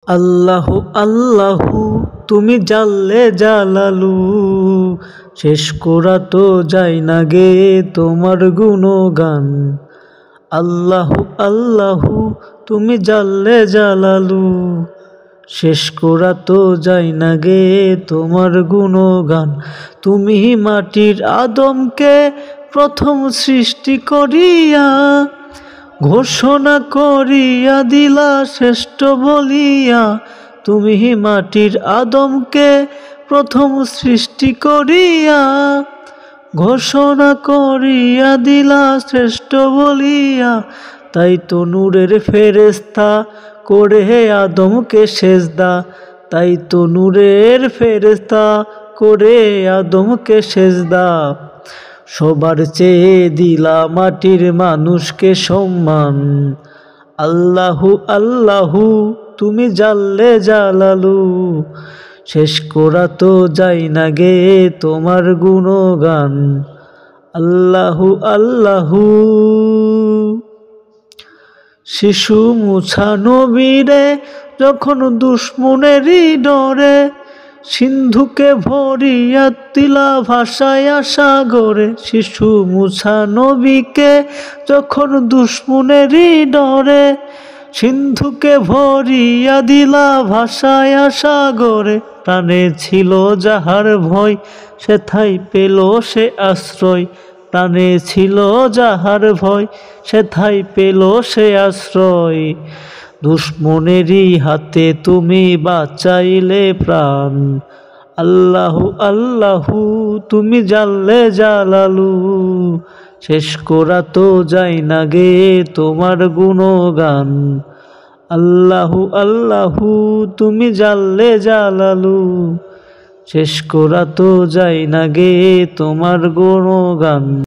আল্লাহু আল্লাহু তুমি জাল্লে জালালু, শেষ করা তো যায় না গে তোমার গুণগান। আল্লাহু আল্লাহু তুমি জাল্লে জালালু, শেষ করা তো যায় না গে তোমার গুণগান। তুমি মাটির আদমকে প্রথম সৃষ্টি করিয়া ঘোষণা করিয়া দিলা শ্রেষ্ঠ বলিয়া। তুমি মাটির আদমকে প্রথম সৃষ্টি করিয়া ঘোষণা করিয়া দিলা শ্রেষ্ঠ বলিয়া। তাই তো নূরের ফেরেশতা করে আদমকে সেজদা, তাই তো নূরের ফেরেশতা করে আদমকে সেজদা। সবার চেয়ে দিলা মাটির মানুষকে সম্মান। আল্লাহু আল্লাহু তুমি জাল্লে জালালু, শেষ করা তো যায় না গে তোমার গুণগান। আল্লাহু আল্লাহু শিশু মুসা নবীরে যখন দুশ্মনেরই ডরে সিন্ধুকে ভরিয়া দিলা ভাসায়া সাগরে। শিশু মুসা নবীকে যখন দুশ্মনেরই ডরে সিন্ধুকে ভরিয়া দিলা ভাসায়া সাগরে। প্রাণে ছিল যাহার ভয় সেথায় পেল সে আশ্রয়, প্রাণে ছিল যাহার ভয় সেথায় পেল সে আশ্রয়। দুশ্মনেরই হাতে তুমি বাঁচাইলে প্রাণ। আল্লাহু আল্লাহু তুমি জাল্লে জালালু, শেষ করা তো যায় না গে তোমার গুণগান। আল্লাহু আল্লাহু তুমি জাল্লে জালালু, শেষ করা তো যায় না গে তোমার গুণগান।